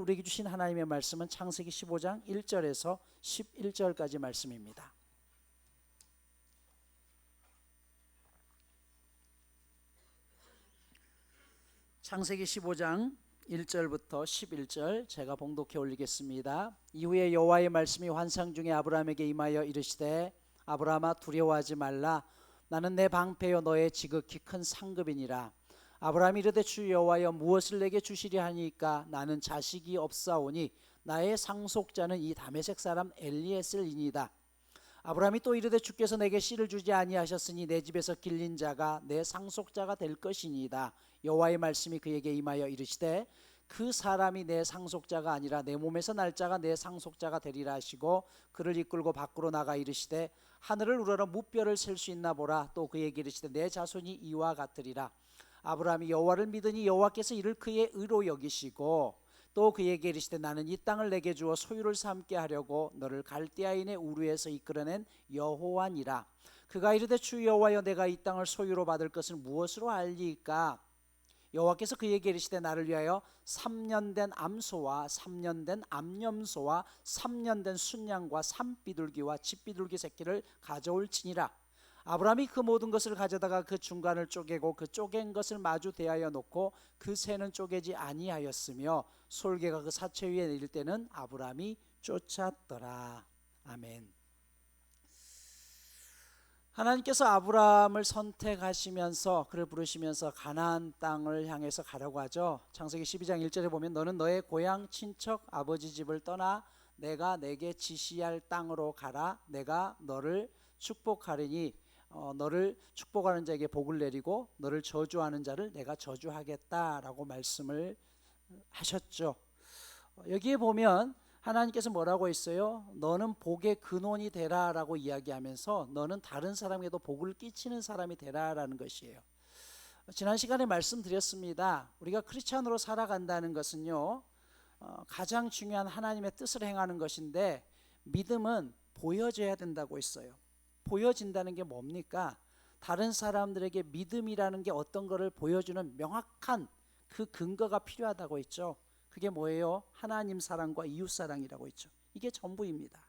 우리에게 주신 하나님의 말씀은 창세기 15장 1절에서 11절까지 말씀입니다. 창세기 15장 1절부터 11절 제가 봉독해 올리겠습니다. 이후에 여호와의 말씀이 환상 중에 아브라함에게 임하여 이르시되 아브라함아 두려워하지 말라. 나는 내 방패요 너의 지극히 큰 상급이니라. 아브라함이 이르되 주 여호와여 무엇을 내게 주시리 하니까 나는 자식이 없사오니 나의 상속자는 이 다메섹 사람 엘리에셀이니이다. 아브라함이 또 이르되 주께서 내게 씨를 주지 아니하셨으니 내 집에서 길린 자가 내 상속자가 될 것이니이다. 여호와의 말씀이 그에게 임하여 이르시되 그 사람이 내 상속자가 아니라 내 몸에서 날 자가 내 상속자가 되리라 하시고 그를 이끌고 밖으로 나가 이르시되 하늘을 우러러 무뼈를 셀 수 있나 보라. 또 그에게 이르시되 내 자손이 이와 같으리라. 아브라함이 여호와를 믿으니 여호와께서 이를 그의 의로 여기시고 또 그에게 이르시되 나는 이 땅을 내게 주어 소유를 삼게 하려고 너를 갈대아인의 우르에서 이끌어낸 여호와니라. 그가 이르되 주 여호와여 내가 이 땅을 소유로 받을 것을 무엇으로 알리까? 여호와께서 그에게 이르시되 나를 위하여 3년 된 암소와 3년 된 암염소와 3년 된 순양과 산비둘기와 집비둘기 새끼를 가져올지니라. 아브라함이 그 모든 것을 가져다가 그 중간을 쪼개고 그 쪼갠 것을 마주 대하여 놓고 그 새는 쪼개지 아니하였으며 솔개가 그 사체 위에 내릴 때는 아브라함이 쫓았더라. 아멘. 하나님께서 아브라함을 선택하시면서 그를 부르시면서 가나안 땅을 향해서 가라고 하죠. 창세기 12장 1절에 보면 너는 너의 고향 친척 아버지 집을 떠나 내가 내게 지시할 땅으로 가라. 내가 너를 축복하리니 너를 축복하는 자에게 복을 내리고 너를 저주하는 자를 내가 저주하겠다라고 말씀을 하셨죠. 여기에 보면 하나님께서 뭐라고 했어요? 너는 복의 근원이 되라라고 이야기하면서 너는 다른 사람에게도 복을 끼치는 사람이 되라라는 것이에요. 지난 시간에 말씀드렸습니다. 우리가 크리스찬으로 살아간다는 것은요, 가장 중요한 하나님의 뜻을 행하는 것인데 믿음은 보여져야 된다고 했어요. 보여진다는 게 뭡니까? 다른 사람들에게 믿음이라는 게 어떤 거를 보여주는 명확한 그 근거가 필요하다고 했죠. 그게 뭐예요? 하나님 사랑과 이웃 사랑이라고 했죠. 이게 전부입니다.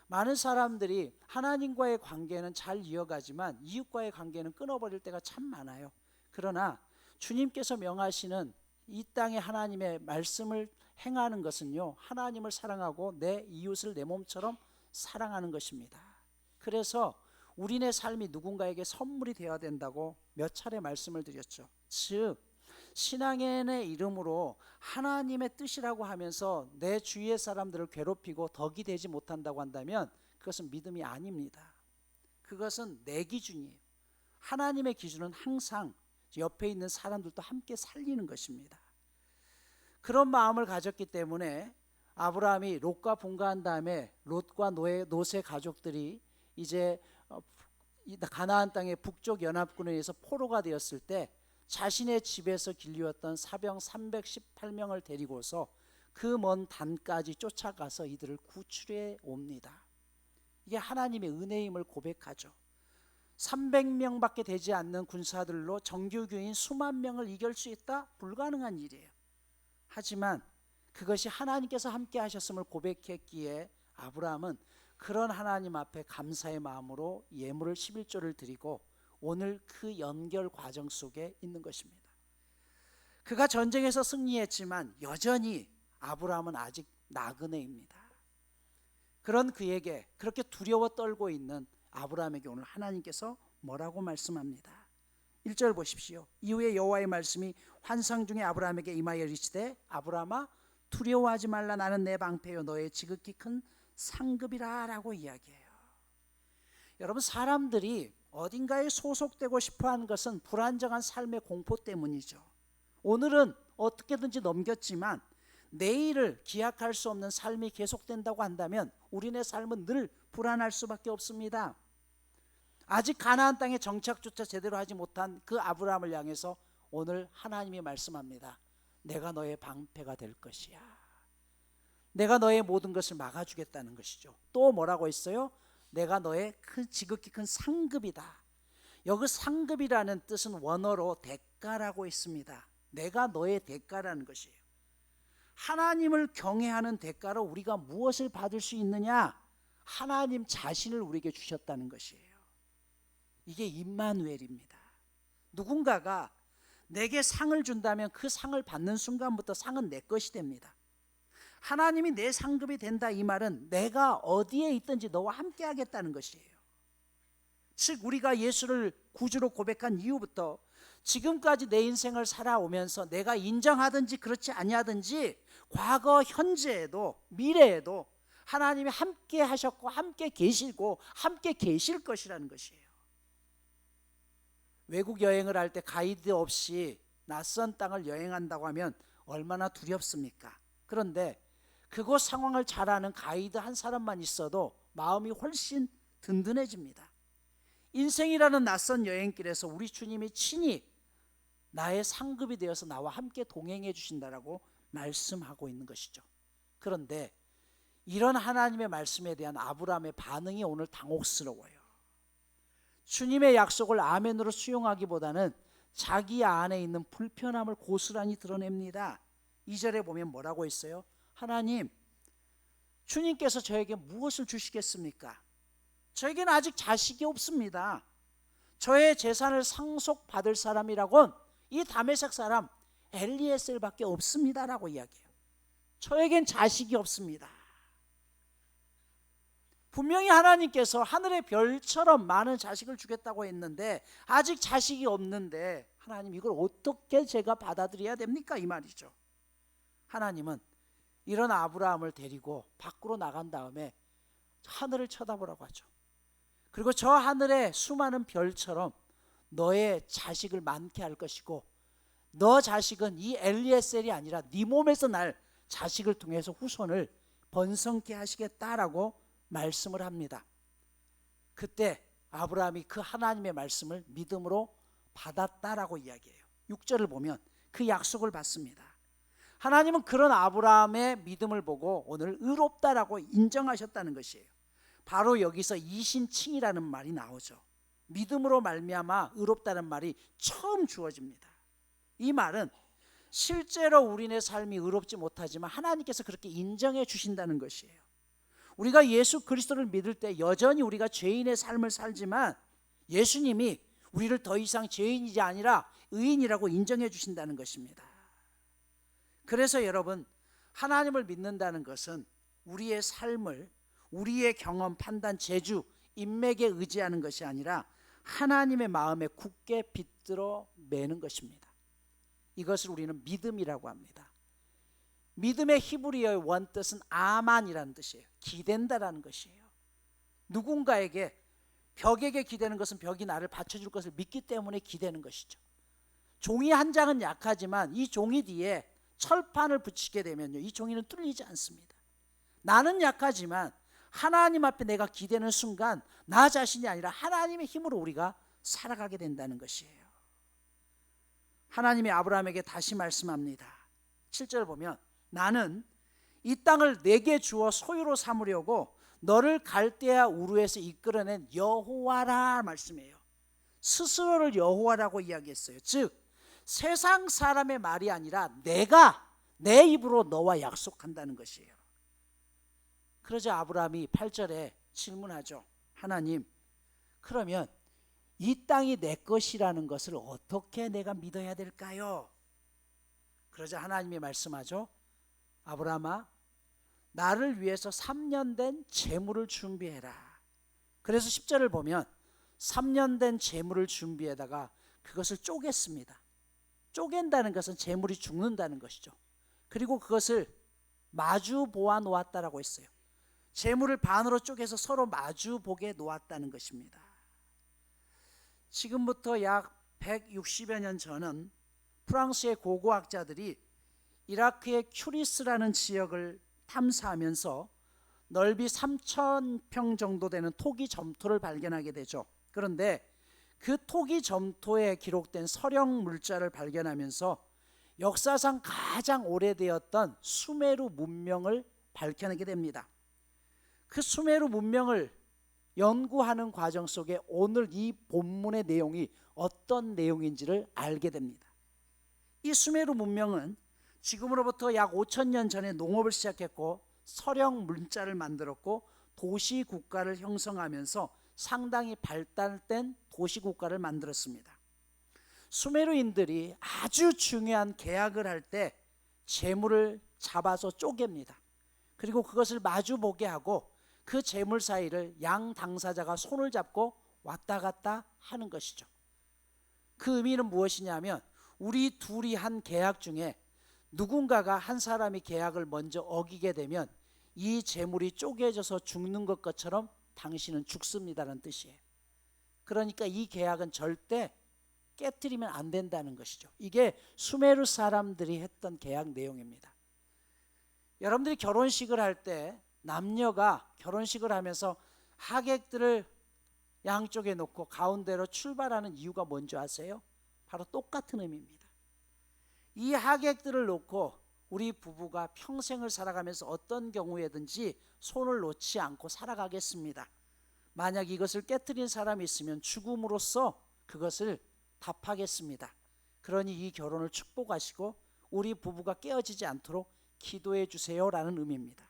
많은 사람들이 하나님과의 관계는 잘 이어가지만 이웃과의 관계는 끊어버릴 때가 참 많아요. 그러나 주님께서 명하시는 이 땅에 하나님의 말씀을 행하는 것은요, 하나님을 사랑하고 내 이웃을 내 몸처럼 사랑하는 것입니다. 그래서 우리네 삶이 누군가에게 선물이 되어야 된다고 몇 차례 말씀을 드렸죠. 즉 신앙인의 이름으로 하나님의 뜻이라고 하면서 내 주위의 사람들을 괴롭히고 덕이 되지 못한다고 한다면 그것은 믿음이 아닙니다. 그것은 내 기준이에요. 하나님의 기준은 항상 옆에 있는 사람들도 함께 살리는 것입니다. 그런 마음을 가졌기 때문에 아브라함이 롯과 분가한 다음에 롯과 롯의 가족들이 이제 가나안 땅의 북쪽 연합군에 의해서 포로가 되었을 때 자신의 집에서 길리웠던 사병 318명을 데리고서 그 먼 단까지 쫓아가서 이들을 구출해 옵니다. 이게 하나님의 은혜임을 고백하죠. 300명밖에 되지 않는 군사들로 정규군인 수만 명을 이길 수 있다? 불가능한 일이에요. 하지만 그것이 하나님께서 함께 하셨음을 고백했기에 아브라함은 그런 하나님 앞에 감사의 마음으로 예물을 11조를 드리고 오늘 그 연결 과정 속에 있는 것입니다. 그가 전쟁에서 승리했지만 여전히 아브라함은 아직 나그네입니다. 그런 그에게 그렇게 두려워 떨고 있는 아브라함에게 오늘 하나님께서 뭐라고 말씀합니다. 1절 보십시오. 이후에 여호와의 말씀이 환상 중에 아브라함에게 임하여 이르시되 아브라함아 두려워하지 말라. 나는 내 방패요 너의 지극히 큰 상급이라 라고 이야기해요. 여러분, 사람들이 어딘가에 소속되고 싶어하는 것은 불안정한 삶의 공포 때문이죠. 오늘은 어떻게든지 넘겼지만 내일을 기약할 수 없는 삶이 계속된다고 한다면 우리네 삶은 늘 불안할 수밖에 없습니다. 아직 가나안 땅에 정착조차 제대로 하지 못한 그 아브라함을 향해서 오늘 하나님이 말씀합니다. 내가 너의 방패가 될 것이야. 내가 너의 모든 것을 막아주겠다는 것이죠. 또 뭐라고 했어요? 내가 너의 지극히 큰 상급이다. 여기 상급이라는 뜻은 원어로 대가라고 했습니다. 내가 너의 대가라는 것이에요. 하나님을 경외하는 대가로 우리가 무엇을 받을 수 있느냐? 하나님 자신을 우리에게 주셨다는 것이에요. 이게 임마누엘입니다. 누군가가 내게 상을 준다면 그 상을 받는 순간부터 상은 내 것이 됩니다. 하나님이 내 상급이 된다, 이 말은 내가 어디에 있든지 너와 함께 하겠다는 것이에요. 즉 우리가 예수를 구주로 고백한 이후부터 지금까지 내 인생을 살아오면서 내가 인정하든지 그렇지 아니하든지 과거 현재에도 미래에도 하나님이 함께 하셨고 함께 계시고 함께 계실 것이라는 것이에요. 외국 여행을 할 때 가이드 없이 낯선 땅을 여행한다고 하면 얼마나 두렵습니까? 그런데 그곳 상황을 잘 아는 가이드 한 사람만 있어도 마음이 훨씬 든든해집니다. 인생이라는 낯선 여행길에서 우리 주님이 친히 나의 상급이 되어서 나와 함께 동행해 주신다라고 말씀하고 있는 것이죠. 그런데 이런 하나님의 말씀에 대한 아브라함의 반응이 오늘 당혹스러워요. 주님의 약속을 아멘으로 수용하기보다는 자기 안에 있는 불편함을 고스란히 드러냅니다. 2절에 보면 뭐라고 있어요? 하나님, 주님께서 저에게 무엇을 주시겠습니까? 저에게는 아직 자식이 없습니다. 저의 재산을 상속받을 사람이라곤 이 다메섹 사람 엘리에셀밖에 없습니다라고 이야기해요. 저에겐 자식이 없습니다. 분명히 하나님께서 하늘의 별처럼 많은 자식을 주겠다고 했는데 아직 자식이 없는데 하나님, 이걸 어떻게 제가 받아들여야 됩니까? 이 말이죠. 하나님은 이런 아브라함을 데리고 밖으로 나간 다음에 하늘을 쳐다보라고 하죠. 그리고 저 하늘의 수많은 별처럼 너의 자식을 많게 할 것이고 너 자식은 이 엘리에셀이 아니라 네 몸에서 날 자식을 통해서 후손을 번성케 하시겠다라고 말씀을 합니다. 그때 아브라함이 그 하나님의 말씀을 믿음으로 받았다라고 이야기해요. 6절을 보면 그 약속을 받습니다. 하나님은 그런 아브라함의 믿음을 보고 오늘 의롭다라고 인정하셨다는 것이에요. 바로 여기서 이신칭이라는 말이 나오죠. 믿음으로 말미암아 의롭다는 말이 처음 주어집니다. 이 말은 실제로 우리의 삶이 의롭지 못하지만 하나님께서 그렇게 인정해 주신다는 것이에요. 우리가 예수 그리스도를 믿을 때 여전히 우리가 죄인의 삶을 살지만 예수님이 우리를 더 이상 죄인이지 아니라 의인이라고 인정해 주신다는 것입니다. 그래서 여러분, 하나님을 믿는다는 것은 우리의 삶을 우리의 경험, 판단, 재주, 인맥에 의지하는 것이 아니라 하나님의 마음에 굳게 bit들어 매는 것입니다. 이것을 우리는 믿음이라고 합니다. 믿음의 히브리어의 원뜻은 아만이라는 뜻이에요. 기댄다라는 것이에요. 누군가에게, 벽에게 기대는 것은 벽이 나를 받쳐줄 것을 믿기 때문에 기대는 것이죠. 종이 한 장은 약하지만 이 종이 뒤에 철판을 붙이게 되면요, 이 종이는 뚫리지 않습니다. 나는 약하지만 하나님 앞에 내가 기대는 순간 나 자신이 아니라 하나님의 힘으로 우리가 살아가게 된다는 것이에요. 하나님이 아브라함에게 다시 말씀합니다. 7절 보면 나는 이 땅을 내게 주어 소유로 삼으려고 너를 갈대아 우르에서 이끌어낸 여호와라 말씀이에요. 스스로를 여호와라고 이야기했어요. 즉 세상 사람의 말이 아니라 내가 내 입으로 너와 약속한다는 것이에요. 그러자 아브라함이 8절에 질문하죠. 하나님, 그러면 이 땅이 내 것이라는 것을 어떻게 내가 믿어야 될까요? 그러자 하나님이 말씀하죠. 아브라함아, 나를 위해서 3년 된 재물을 준비해라. 그래서 10절을 보면 3년 된 재물을 준비해다가 그것을 쪼갰습니다. 쪼갠다는 것은 재물이 죽는다는 것이죠. 그리고 그것을 마주 보아 놓았다라고 했어요. 재물을 반으로 쪼개서 서로 마주 보게 놓았다는 것입니다. 지금부터 약 160여 년 전은 프랑스의 고고학자들이 이라크의 큐리스라는 지역을 탐사하면서 넓이 3,000평 정도 되는 토기 점토를 발견하게 되죠. 그런데 그 토기 점토에 기록된 서령 물자를 발견하면서 역사상 가장 오래되었던 수메르 문명을 밝혀내게 됩니다. 그 수메르 문명을 연구하는 과정 속에 오늘 이 본문의 내용이 어떤 내용인지를 알게 됩니다. 이 수메르 문명은 지금으로부터 약 5,000년 전에 농업을 시작했고 서령 문자를 만들었고 도시 국가를 형성하면서 상당히 발달된 도시 국가를 만들었습니다. 수메르인들이 아주 중요한 계약을 할 때 재물을 잡아서 쪼갭니다. 그리고 그것을 마주보게 하고 그 재물 사이를 양 당사자가 손을 잡고 왔다 갔다 하는 것이죠. 그 의미는 무엇이냐면 우리 둘이 한 계약 중에 누군가가 한 사람이 계약을 먼저 어기게 되면 이 재물이 쪼개져서 죽는 것처럼 당신은 죽습니다라는 뜻이에요. 그러니까 이 계약은 절대 깨트리면 안 된다는 것이죠. 이게 수메르 사람들이 했던 계약 내용입니다. 여러분들이 결혼식을 할 때 남녀가 결혼식을 하면서 하객들을 양쪽에 놓고 가운데로 출발하는 이유가 뭔지 아세요? 바로 똑같은 의미입니다. 이 하객들을 놓고 우리 부부가 평생을 살아가면서 어떤 경우에든지 손을 놓지 않고 살아가겠습니다. 만약 이것을 깨트린 사람이 있으면 죽음으로써 그것을 답하겠습니다. 그러니 이 결혼을 축복하시고 우리 부부가 깨어지지 않도록 기도해 주세요라는 의미입니다.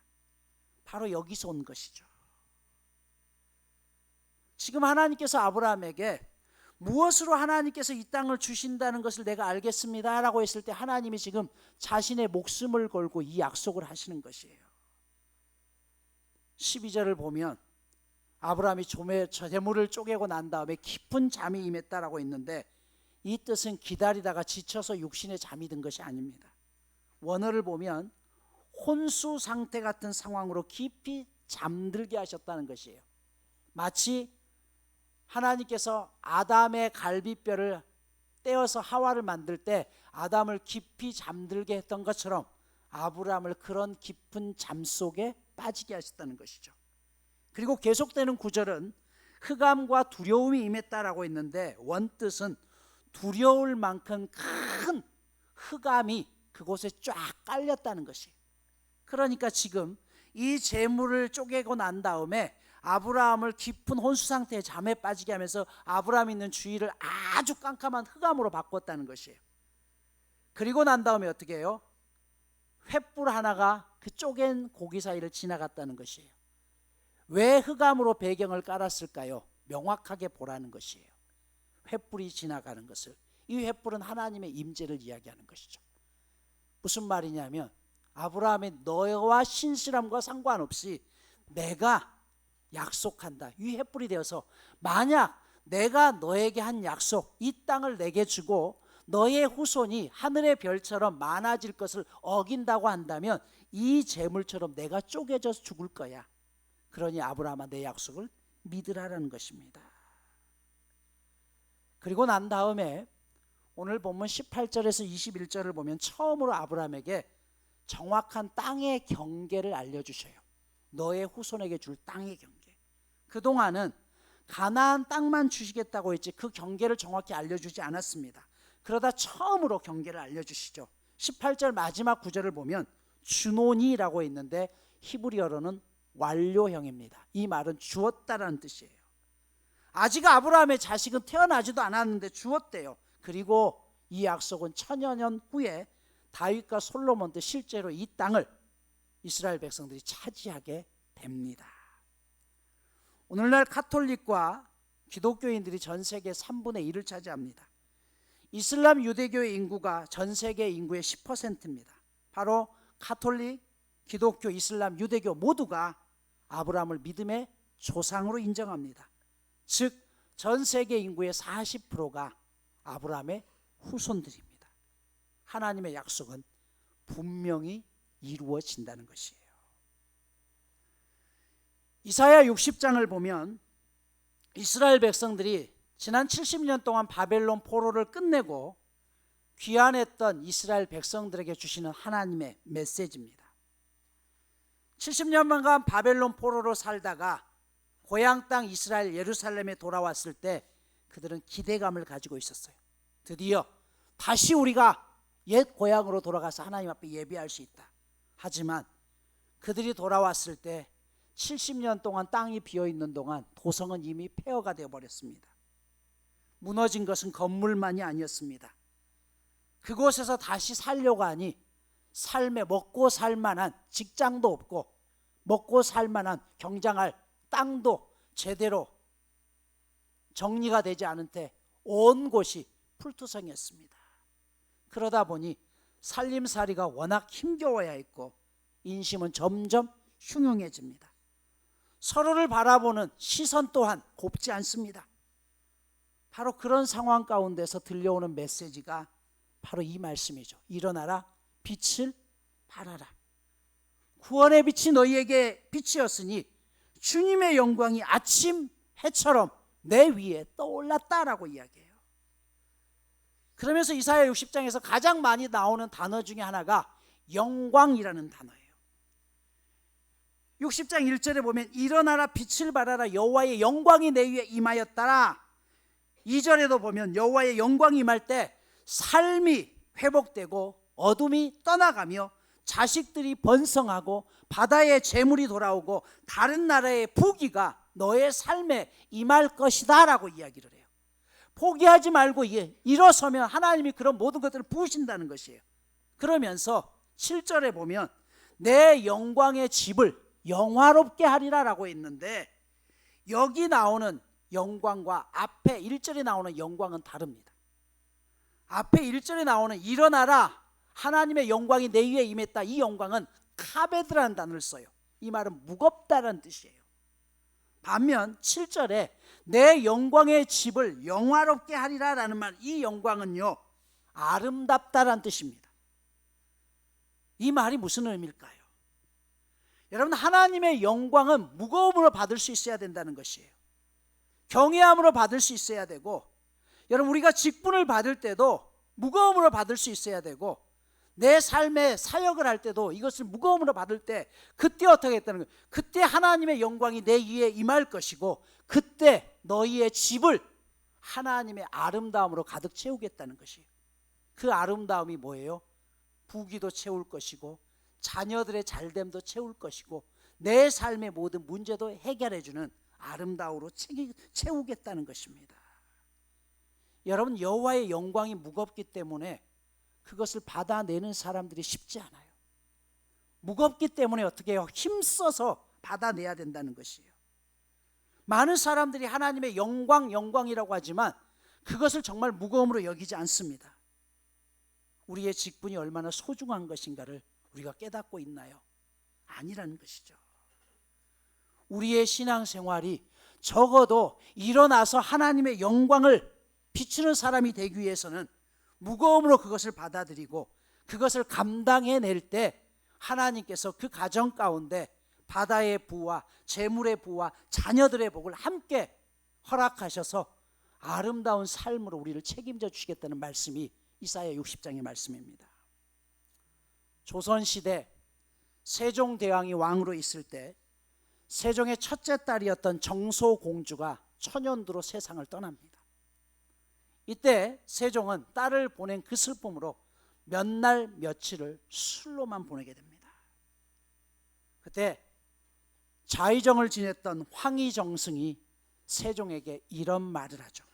바로 여기서 온 것이죠. 지금 하나님께서 아브라함에게 무엇으로 하나님께서 이 땅을 주신다는 것을 내가 알겠습니다 라고 했을 때 하나님이 지금 자신의 목숨을 걸고 이 약속을 하시는 것이에요. 12절을 보면 아브라함이 재물을 쪼개고 난 다음에 깊은 잠이 임했다라고 했는데 이 뜻은 기다리다가 지쳐서 육신에 잠이 든 것이 아닙니다. 원어를 보면 혼수 상태 같은 상황으로 깊이 잠들게 하셨다는 것이에요. 마치 하나님께서 아담의 갈비뼈를 떼어서 하와를 만들 때 아담을 깊이 잠들게 했던 것처럼 아브라함을 그런 깊은 잠 속에 빠지게 하셨다는 것이죠. 그리고 계속되는 구절은 흑암과 두려움이 임했다라고 했는데 원뜻은 두려울 만큼 큰 흑암이 그곳에 쫙 깔렸다는 것이에요. 그러니까 지금 이 재물을 쪼개고 난 다음에 아브라함을 깊은 혼수 상태의 잠에 빠지게 하면서 아브라함이 있는 주위를 아주 깜깜한 흑암으로 바꿨다는 것이에요. 그리고 난 다음에 어떻게 해요? 횃불 하나가 그 쪼갠 고기 사이를 지나갔다는 것이에요. 왜 흑암으로 배경을 깔았을까요? 명확하게 보라는 것이에요. 횃불이 지나가는 것을. 이 횃불은 하나님의 임재를 이야기하는 것이죠. 무슨 말이냐면 아브라함의 너와 신실함과 상관없이 내가 약속한다. 이 횃불이 되어서 만약 내가 너에게 한 약속, 이 땅을 내게 주고 너의 후손이 하늘의 별처럼 많아질 것을 어긴다고 한다면 이 재물처럼 내가 쪼개져서 죽을 거야. 그러니 아브라함아 내 약속을 믿으라라는 것입니다. 그리고 난 다음에 오늘 본문 18절에서 21절을 보면 처음으로 아브라함에게 정확한 땅의 경계를 알려주셔요. 너의 후손에게 줄 땅의 경계. 그동안은 가나안 땅만 주시겠다고 했지 그 경계를 정확히 알려주지 않았습니다. 그러다 처음으로 경계를 알려주시죠. 18절 마지막 구절을 보면 주노니라고 있는데 히브리어로는 완료형입니다. 이 말은 주었다라는 뜻이에요. 아직 아브라함의 자식은 태어나지도 않았는데 주었대요. 그리고 이 약속은 천여 년 후에 다윗과 솔로몬 때 실제로 이 땅을 이스라엘 백성들이 차지하게 됩니다. 오늘날 카톨릭과 기독교인들이 전 세계 3분의 1을 차지합니다. 이슬람 유대교의 인구가 전 세계 인구의 10%입니다. 바로 카톨릭, 기독교, 이슬람, 유대교 모두가 아브라함을 믿음의 조상으로 인정합니다. 즉 전 세계 인구의 40%가 아브라함의 후손들입니다. 하나님의 약속은 분명히 이루어진다는 것이에요. 이사야 60장을 보면 이스라엘 백성들이 지난 70년 동안 바벨론 포로를 끝내고 귀환했던 이스라엘 백성들에게 주시는 하나님의 메시지입니다. 70년간 바벨론 포로로 살다가 고향 땅 이스라엘 예루살렘에 돌아왔을 때 그들은 기대감을 가지고 있었어요. 드디어 다시 우리가 옛 고향으로 돌아가서 하나님 앞에 예배할 수 있다. 하지만 그들이 돌아왔을 때 70년 동안 땅이 비어있는 동안 도성은 이미 폐허가 되어버렸습니다. 무너진 것은 건물만이 아니었습니다. 그곳에서 다시 살려고 하니 삶에 먹고 살 만한 직장도 없고 먹고 살 만한 경장할 땅도 제대로 정리가 되지 않은 때 온 곳이 풀투성이었습니다. 그러다 보니 살림살이가 워낙 힘겨워야 했고 인심은 점점 흉흉해집니다. 서로를 바라보는 시선 또한 곱지 않습니다. 바로 그런 상황 가운데서 들려오는 메시지가 바로 이 말씀이죠. 일어나라, 빛을 발하라. 구원의 빛이 너희에게 빛이었으니 주님의 영광이 아침 해처럼 내 위에 떠올랐다라고 이야기해요. 그러면서 이사야 60장에서 가장 많이 나오는 단어 중에 하나가 영광이라는 단어예요. 60장 1절에 보면 일어나라 빛을 발하라 여호와의 영광이 내 위에 임하였다라. 2절에도 보면 여호와의 영광이 임할 때 삶이 회복되고 어둠이 떠나가며 자식들이 번성하고 바다의 재물이 돌아오고 다른 나라의 부귀가 너의 삶에 임할 것이다 라고 이야기를 해요. 포기하지 말고 일어서면 하나님이 그런 모든 것들을 부으신다는 것이에요. 그러면서 7절에 보면 내 영광의 집을 영화롭게 하리라 라고 했는데 여기 나오는 영광과 앞에 1절에 나오는 영광은 다릅니다. 앞에 1절에 나오는 일어나라 하나님의 영광이 내 위에 임했다. 이 영광은 카베드라는 단어를 써요. 이 말은 무겁다라는 뜻이에요. 반면 7절에 내 영광의 집을 영화롭게 하리라 라는 말, 이 영광은요 아름답다라는 뜻입니다. 이 말이 무슨 의미일까요? 여러분, 하나님의 영광은 무거움으로 받을 수 있어야 된다는 것이에요. 경외함으로 받을 수 있어야 되고, 여러분 우리가 직분을 받을 때도 무거움으로 받을 수 있어야 되고, 내 삶에 사역을 할 때도 이것을 무거움으로 받을 때 그때 어떻게 했다는 거예요? 그때 하나님의 영광이 내 위에 임할 것이고 그때 너희의 집을 하나님의 아름다움으로 가득 채우겠다는 것이에요. 그 아름다움이 뭐예요? 부귀도 채울 것이고 자녀들의 잘됨도 채울 것이고 내 삶의 모든 문제도 해결해주는 아름다움으로 채우겠다는 것입니다. 여러분, 여호와의 영광이 무겁기 때문에 그것을 받아내는 사람들이 쉽지 않아요. 무겁기 때문에 어떻게 해요? 힘써서 받아내야 된다는 것이에요. 많은 사람들이 하나님의 영광이라고 하지만 그것을 정말 무거움으로 여기지 않습니다. 우리의 직분이 얼마나 소중한 것인가를 우리가 깨닫고 있나요? 아니라는 것이죠. 우리의 신앙생활이 적어도 일어나서 하나님의 영광을 비추는 사람이 되기 위해서는 무거움으로 그것을 받아들이고 그것을 감당해낼 때 하나님께서 그 가정 가운데 바다의 부와 재물의 부와 자녀들의 복을 함께 허락하셔서 아름다운 삶으로 우리를 책임져 주시겠다는 말씀이 이사야 60장의 말씀입니다. 조선시대 세종대왕이 왕으로 있을 때 세종의 첫째 딸이었던 정소공주가 천연두로 세상을 떠납니다. 이때 세종은 딸을 보낸 그 슬픔으로 몇 날 며칠을 술로만 보내게 됩니다. 그때 좌의정을 지냈던 황희정승이 세종에게 이런 말을 하죠.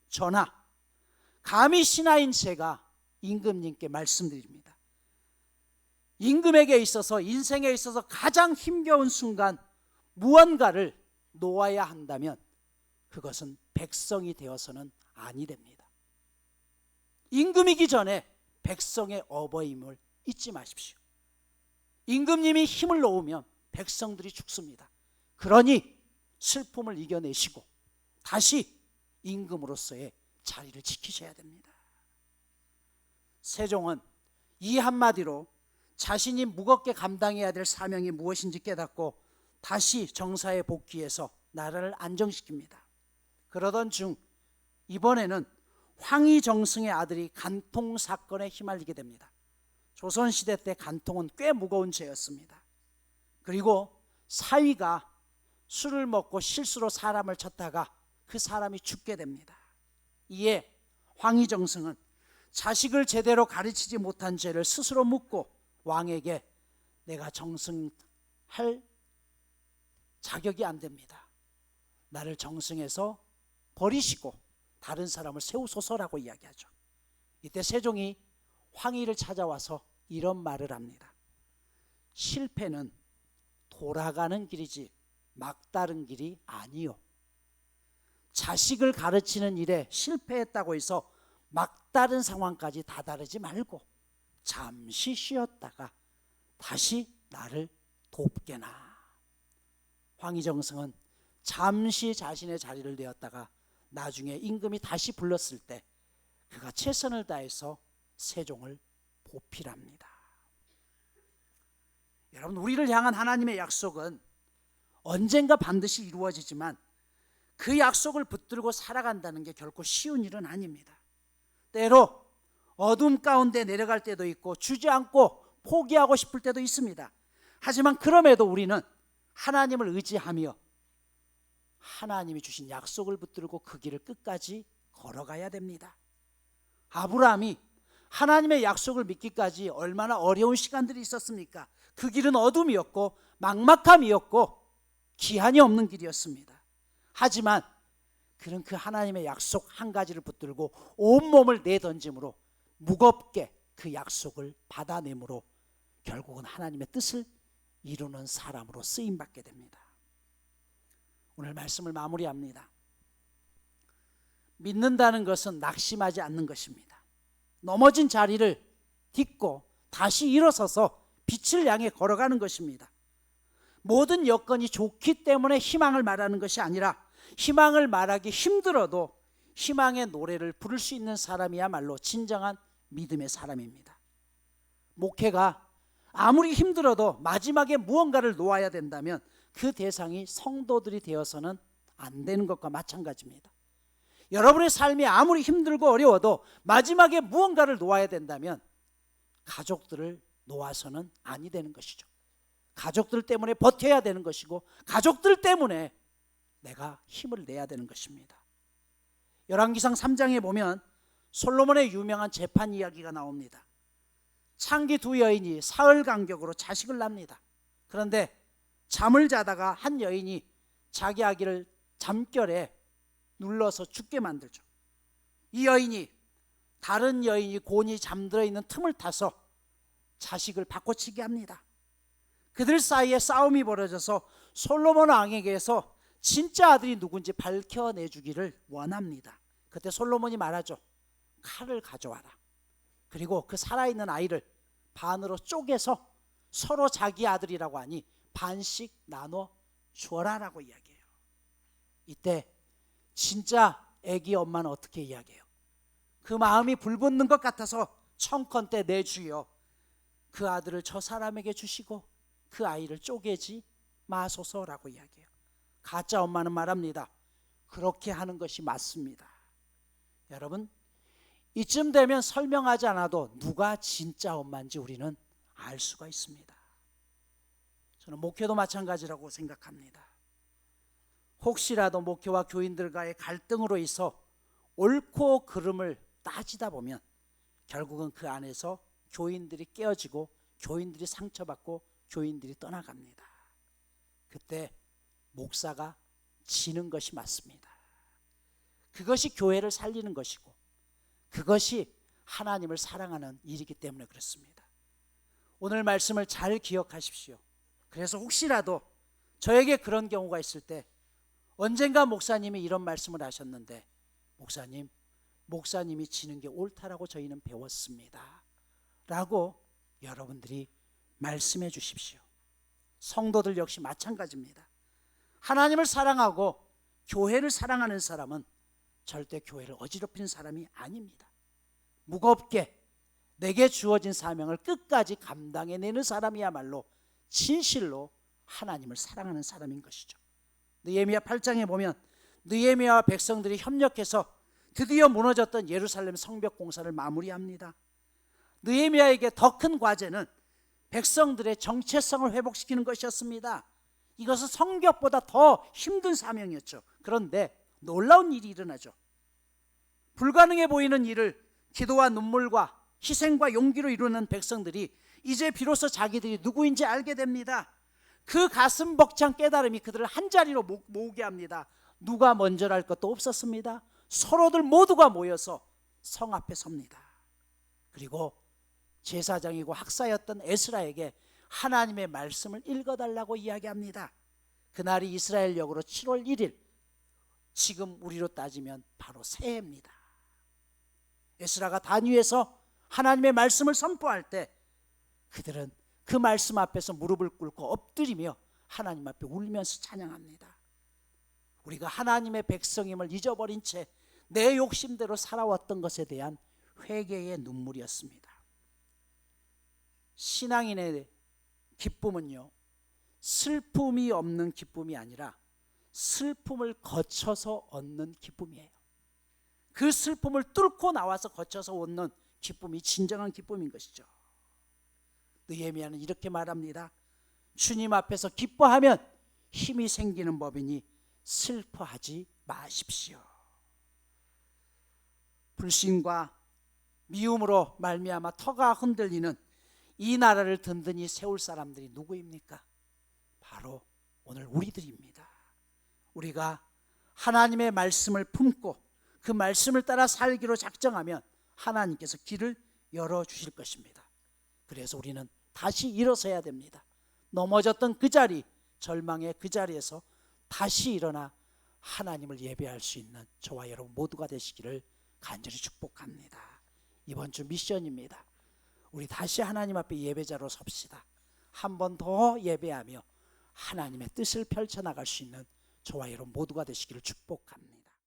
전하, 감히 신하인 제가 임금님께 말씀드립니다. 임금에게 있어서 인생에 있어서 가장 힘겨운 순간 무언가를 놓아야 한다면 그것은 백성이 되어서는 아니 됩니다. 임금이기 전에 백성의 어버임을 잊지 마십시오. 임금님이 힘을 놓으면 백성들이 죽습니다. 그러니 슬픔을 이겨내시고 다시 임금으로서의 자리를 지키셔야 됩니다. 세종은 이 한마디로 자신이 무겁게 감당해야 될 사명이 무엇인지 깨닫고 다시 정사에 복귀해서 나라를 안정시킵니다. 그러던 중 이번에는 황희정승의 아들이 간통 사건에 휘말리게 됩니다. 조선시대 때 간통은 꽤 무거운 죄였습니다. 그리고 사위가 술을 먹고 실수로 사람을 쳤다가 그 사람이 죽게 됩니다. 이에 황희정승은 자식을 제대로 가르치지 못한 죄를 스스로 묻고 왕에게 내가 정승할 자격이 안 됩니다. 나를 정승해서 버리시고 다른 사람을 세우소서라고 이야기하죠. 이때 세종이 황희를 찾아와서 이런 말을 합니다. 실패는 돌아가는 길이지 막다른 길이 아니요. 자식을 가르치는 일에 실패했다고 해서 막다른 상황까지 다다르지 말고 잠시 쉬었다가 다시 나를 돕게나. 황희정승은 잠시 자신의 자리를 내었다가 나중에 임금이 다시 불렀을 때 그가 최선을 다해서 세종을 보필합니다. 여러분, 우리를 향한 하나님의 약속은 언젠가 반드시 이루어지지만 그 약속을 붙들고 살아간다는 게 결코 쉬운 일은 아닙니다. 때로 어둠 가운데 내려갈 때도 있고 주저앉고 포기하고 싶을 때도 있습니다. 하지만 그럼에도 우리는 하나님을 의지하며 하나님이 주신 약속을 붙들고 그 길을 끝까지 걸어가야 됩니다. 아브라함이 하나님의 약속을 믿기까지 얼마나 어려운 시간들이 있었습니까? 그 길은 어둠이었고 막막함이었고 기한이 없는 길이었습니다. 하지만 그는 그 하나님의 약속 한 가지를 붙들고 온몸을 내던짐으로 무겁게 그 약속을 받아내므로 결국은 하나님의 뜻을 이루는 사람으로 쓰임받게 됩니다. 오늘 말씀을 마무리합니다. 믿는다는 것은 낙심하지 않는 것입니다. 넘어진 자리를 딛고 다시 일어서서 빛을 향해 걸어가는 것입니다. 모든 여건이 좋기 때문에 희망을 말하는 것이 아니라 희망을 말하기 힘들어도 희망의 노래를 부를 수 있는 사람이야말로 진정한 믿음의 사람입니다. 목회가 아무리 힘들어도 마지막에 무언가를 놓아야 된다면 그 대상이 성도들이 되어서는 안 되는 것과 마찬가지입니다. 여러분의 삶이 아무리 힘들고 어려워도 마지막에 무언가를 놓아야 된다면 가족들을 놓아서는 아니 되는 것이죠. 가족들 때문에 버텨야 되는 것이고 가족들 때문에 내가 힘을 내야 되는 것입니다. 열왕기상 3장에 보면 솔로몬의 유명한 재판 이야기가 나옵니다. 창기 두 여인이 사흘 간격으로 자식을 낳습니다. 그런데 잠을 자다가 한 여인이 자기 아기를 잠결에 눌러서 죽게 만들죠. 이 여인이 다른 여인이 곤히 잠들어 있는 틈을 타서 자식을 바꿔치게 합니다. 그들 사이에 싸움이 벌어져서 솔로몬 왕에게서 진짜 아들이 누군지 밝혀내주기를 원합니다. 그때 솔로몬이 말하죠. 칼을 가져와라. 그리고 그 살아있는 아이를 반으로 쪼개서 서로 자기 아들이라고 하니 반씩 나눠 주어라라고 이야기해요. 이때 진짜 아기 엄마는 어떻게 이야기해요? 그 마음이 불붙는 것 같아서 청컨대 내 주여 그 아들을 저 사람에게 주시고 그 아이를 쪼개지 마소서라고 이야기해요. 가짜 엄마는 말합니다. 그렇게 하는 것이 맞습니다. 여러분, 이쯤 되면 설명하지 않아도 누가 진짜 엄마인지 우리는 알 수가 있습니다. 저는 목회도 마찬가지라고 생각합니다. 혹시라도 목회와 교인들과의 갈등으로 인해서 옳고 그름을 따지다 보면 결국은 그 안에서 교인들이 깨어지고 교인들이 상처받고 교인들이 떠나갑니다. 그때 목사가 지는 것이 맞습니다. 그것이 교회를 살리는 것이고 그것이 하나님을 사랑하는 일이기 때문에 그렇습니다. 오늘 말씀을 잘 기억하십시오. 그래서 혹시라도 저에게 그런 경우가 있을 때 언젠가 목사님이 이런 말씀을 하셨는데 목사님이 지는 게 옳다라고 저희는 배웠습니다 라고 여러분들이 말씀해 주십시오. 성도들 역시 마찬가지입니다. 하나님을 사랑하고 교회를 사랑하는 사람은 절대 교회를 어지럽히는 사람이 아닙니다. 무겁게 내게 주어진 사명을 끝까지 감당해내는 사람이야말로 진실로 하나님을 사랑하는 사람인 것이죠. 느헤미야 8장에 보면 느헤미야와 백성들이 협력해서 드디어 무너졌던 예루살렘 성벽 공사를 마무리합니다. 느헤미야에게 더 큰 과제는 백성들의 정체성을 회복시키는 것이었습니다. 이것은 성벽보다 더 힘든 사명이었죠. 그런데 놀라운 일이 일어나죠. 불가능해 보이는 일을 기도와 눈물과 희생과 용기로 이루는 백성들이 이제 비로소 자기들이 누구인지 알게 됩니다. 그 가슴 벅찬 깨달음이 그들을 한자리로 모으게 합니다. 누가 먼저랄 것도 없었습니다. 서로들 모두가 모여서 성 앞에 섭니다. 그리고 제사장이고 학사였던 에스라에게 하나님의 말씀을 읽어달라고 이야기합니다. 그날이 이스라엘 역으로 7월 1일, 지금 우리로 따지면 바로 새해입니다. 에스라가 단 위에서 하나님의 말씀을 선포할 때 그들은 그 말씀 앞에서 무릎을 꿇고 엎드리며 하나님 앞에 울면서 찬양합니다. 우리가 하나님의 백성임을 잊어버린 채 내 욕심대로 살아왔던 것에 대한 회개의 눈물이었습니다. 신앙인의 기쁨은요, 슬픔이 없는 기쁨이 아니라 슬픔을 거쳐서 얻는 기쁨이에요. 그 슬픔을 뚫고 나와서 거쳐서 얻는 기쁨이 진정한 기쁨인 것이죠. 느헤미야는 이렇게 말합니다. 주님 앞에서 기뻐하면 힘이 생기는 법이니 슬퍼하지 마십시오. 불신과 미움으로 말미암아 터가 흔들리는 이 나라를 든든히 세울 사람들이 누구입니까? 바로 오늘 우리들입니다. 우리가 하나님의 말씀을 품고 그 말씀을 따라 살기로 작정하면 하나님께서 길을 열어주실 것입니다. 그래서 우리는 다시 일어서야 됩니다. 넘어졌던 그 자리, 절망의 그 자리에서 다시 일어나 하나님을 예배할 수 있는 저와 여러분 모두가 되시기를 간절히 축복합니다. 이번 주 미션입니다. 우리 다시 하나님 앞에 예배자로 섭시다. 한 번 더 예배하며 하나님의 뜻을 펼쳐나갈 수 있는 저와 여러분 모두가 되시기를 축복합니다.